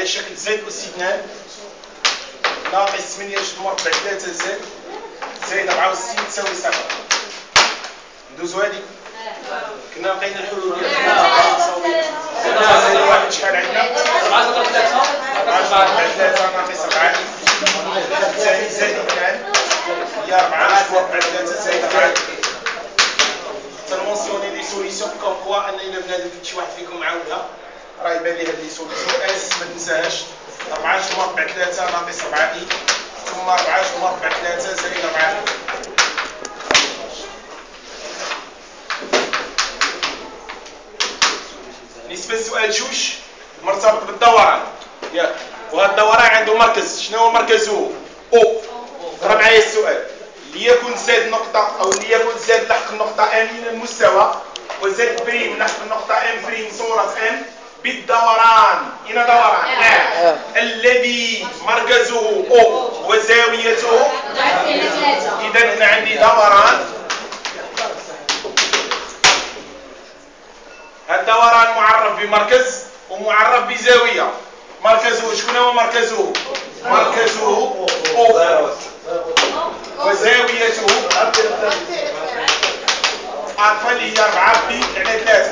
على شكل زد أس 2 ناقص 8 جذر مربع 3 زد زائد 64 تساوي 7. ندوزو هادي. كنا لقينا الحلول ديالنا. واحد شحال عندنا؟ 4 ضرب 3 ناقص 4 تساوي زائد 2 هي 4 جذر مربع 3 زائد 4. تنمونسيوني لي سوليسيون كوم كوا ان الا بنادم شي واحد فيكم معاودها راه يبان لي هاد لي سوليسيون اس ما تنساهاش 4 جذر مربع 3 ناقص 4 اي ثم 4 جذر مربع 3 زائد 4. بالنسبه للسؤال جوج مرتبط بالدوران ياك وهذا الدوران عنده مركز. شنو هو مركزه؟ او. اقرا معايا السؤال. ليكن زد نقطة أو ليكن زد لحق النقطة M من المستوى وزد بريم لحق النقطة M بريم صورة M بالدوران. هنا دوران الذي مركزه O وزاويته إذا هنا عندي دوران. الدوران معرف بمركز ومعرف بزاوية. مركزه شكون هو مركزه؟ مركزه O وزاويته الفا اللي هي 4 بي على 3.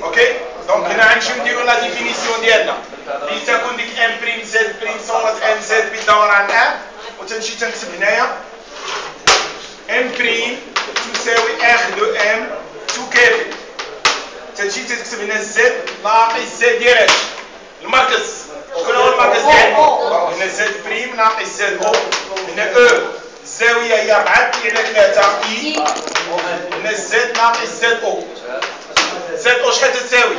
اوكي دونك هنا غنمشيو نديرو لا ديفينيسيون ديالنا لتكون ديك ام بريم زد بريم صورة ام زد بالدوران ا وتنمشي تنكتب هنايا ام بريم تساوي اخ دو ام تكافئ. تمشي تكتب هنا زد ناقص زد ديال المركز. شكون هو المركز ديالنا؟ هنا زد بريم ناقص زد او. هنا او الزاويه هي 4 بي على 3 اي. هنا زد ناقص زد او. زد او شحال تساوي؟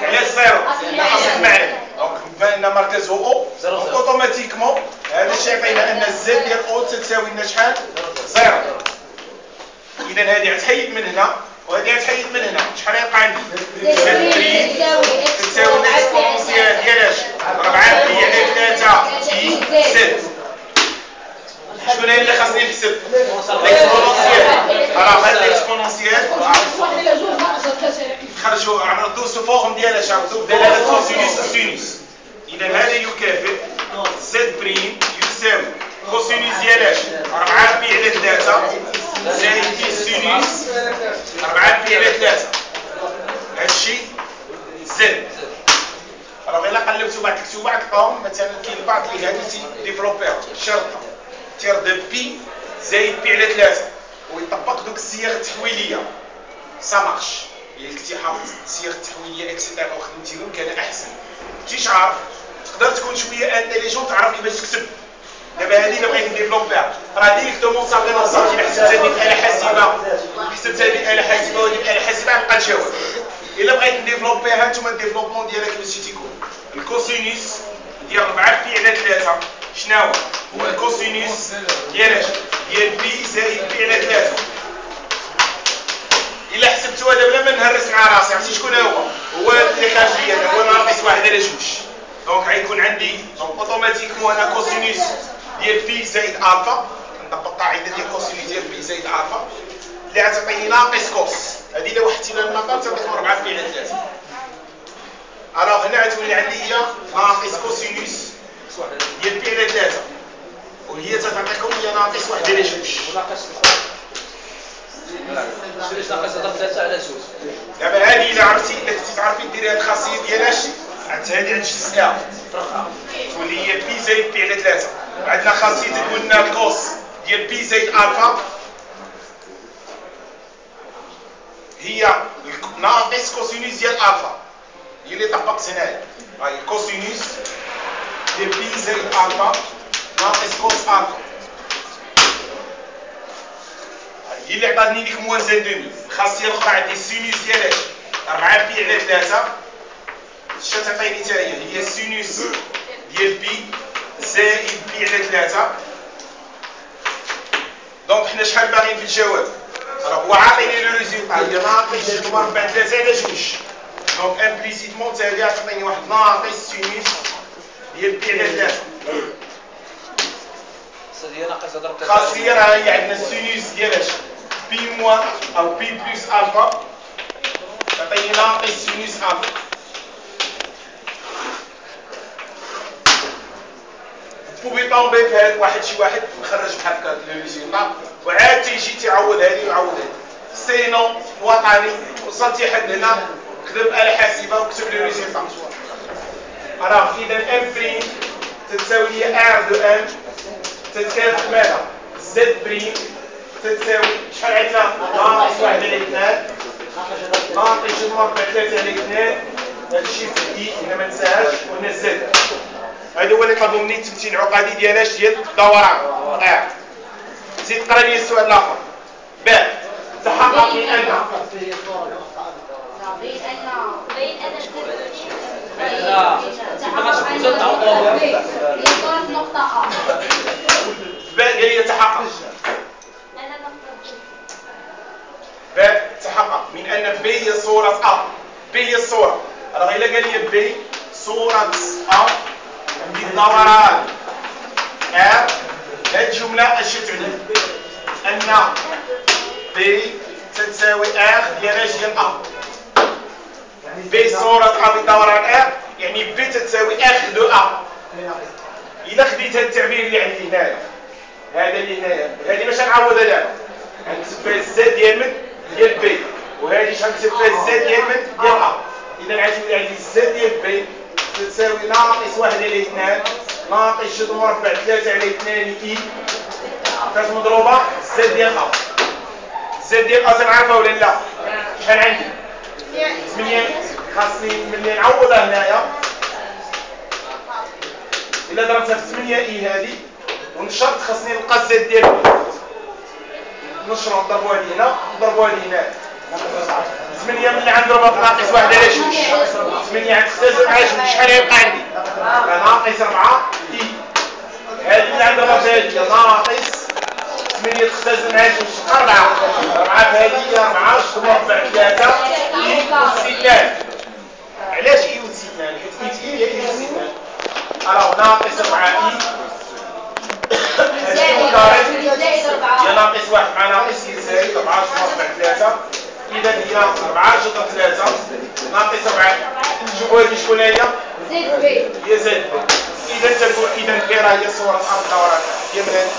هي الزيرو. حسب المعلم دونك بان مركزه او دونك اوتوماتيكمون هذا الشيء يعطينا ان الزد ديال او تساوي لنا شحال؟ زيرو. اذا هذه غتحيد من هنا وهذه غتحيد من هنا. شحال يبقى عندي؟ زد بريم تساوي الاكسبونونسيال ديال اش؟ 4 بي على 3 اي زد. شكون هي اللي خاصني نحسب؟ الاكسبونونسيال. راه هاد الاكسبونونسيال خرجوا عرضوا فوقهم ديال اش؟ عرضوا بدلاله كوسينوس وسينوس. اذا هذا يكافئ زد بريم يساوي كوسينوس ديال اش؟ 4 بي على 3 زائد بي سينوس 4 بي على 3. هادشي زد. راه الا قلبتو بعض الكتوبه تلقاهم مثلا كاين بعض اللي هادي ديفلوبير شرطه تير دو بي زائد بي على 3 ويطبق دوك الصيغ التحويليه سا مارش. الا كنتي حافظ الصيغ التحويليه اكسيتيرا وخدمتيهم كان احسن. كنتيش عارف تقدر تكون شويه انتيليجون تعرف كيفاش تكتب. دابا هذه الا بغيت نديفلوبيها راه ديريكتومون صافي نصاتي حسبتها ديك الاله حاسبه حسبتها ديك الاله حاسبه وديك الاله حاسبه غنبقى نجاوب. الا بغيت نديفلوبيها نتوما الديفلوبمون ديالها كيفاش تيكون؟ الكوسينوس ديال 4 بي على 3 شنو هو الكوسينوس ديال اش؟ ديال بي زائد بي على 3. الا حسبتوها دابا بلا ما نهرس مع راسي عرفتي شكون هو اللي خارج ليا هو ناقص 1 على 2. دونك غيكون عندي دونك اوتوماتيكمون انا كوسينوس ديال بي زائد الفا نطبق القاعده ديال كوسينوس ديال بي زائد الفا اللي غتعطيني ناقص كوس. هذه الا وحدتي لها المقام تعطيكم 4 بي على 3. الوغ هنا غتولي عندي هي ناقص كوسينوس ديال بي على 3 وهي تعطيكم هي ناقص 1 على 2. علاش ناقص ضرب 3 على 2. دابا هذه الا عرفتي الا كنتي تعرفي ديري هذه الخاصيه ديالاش هذه غتجزئها تولي هي بي زائد بي على 3. عندنا خاصيه تقول لنا الكوس ديال بي زائد الفا هي ناقص كوسينوس ديال الفا. هي اللي طبقت هنايا هاي كوسينوس ديال بي زائد الفا ناقص كوس الفا. هي اللي عطاتني ديك موان زين دومي. الخاصيه الاخرى عندي سينوس ديال 4 بي على 3 شنو تعطيني حتى هي سينوس ديال بي زائد بي على 3. دونك حنا شحال باغيين في الجواب؟ راه هو عاطيني لو ريزولتا هي ناقص جذر مربع 3 على 2. دونك امبليسيتمون حتى هذه غتعطيني واحد ناقص سينوس ديال بي على 3. خاصيه راه هي عندنا السينوس ديال اش؟ بي موان او بي بلس الفا تعطيني ناقص سينوس الفا. طومبي في هذا واحد شي واحد مخرج بحال هكا لو ريزولتا وعاد تيجي تيعوض هذه ويعوض هذه. سينو وطني وصلتي حد هنا كتب آلة حاسبة وكتب لي ريزولتا. راه إذا ام بريم تساوي لي ار دو ام تتكافئ ماذا؟ زد بريم تتساوي شحال عندنا؟ ناقص 1 على 2 ناقص جذر مربع 3 على 2 هادشي في دي الا ما ننساهاش وهنا زد. هذا هو اللي طلبوا مني التمثيل العقدي ديال اش؟ ديال الدوران. زيد قرا لي السؤال الاخر. باء تحقق من ان باء قال لي تحقق. باء تحقق من ان ب هي صورة أ. ب هي الصورة. راه إلا قال لي ب صورة أ عندي الدوران ار. هاد الجملة اش تعني؟ أن ب تتساوي ار ديال اش؟ ديال أ. ب صورة أ بدوران ار يعني ب تتساوي اخ دو أ. إلا خديت هاد التعبير اللي عندي هنايا هذا اللي هنايا هذه باش نعوضها دابا غنكتب فيها الزد ديال من؟ ديال بي وهذه غنكتب فيها الزد ديال من؟ ديال أ. إذا غتولي عندي الزد ديال بي تساوي ناقص 1 على 2 ناقص جذر مربع 3 على 2 اي كاش مضروبة الزد ديال أ. الزد ديال أ تنعرفها ولا لا؟ شحال عندي؟ 8. خاصني ملي نعوضها هنايا إلا ضربتها في 8 اي هذه ونشرت خاصني نلقى الزد ديال بي. نشرو نضربوها هنا ونضربوها هنا. 8 ملي غنضربها في ناقص 1 على 2 8 غتختزل مع جوج شحال غيبقى عندي؟ ناقص 4 اي. هذه ملي غنضربها في هذه ناقص 8 تختزل مع جوج 4 4 في هذه 4 جذر مربع 3 اي وسينان. علاش اي وسينان؟ حيت اي هي اي وسينان. الوغ ناقص 4 اي هي ناقص 1 مع ناقص يساوي 4 جذر مربع 3. إذا هي 4 جذر 3 ناقص 4. شوفوا هذه شكون هي؟ زد بي. هي زد بي. إذا تقول إذا كي راه هي صورة أرض دوران هي من هذه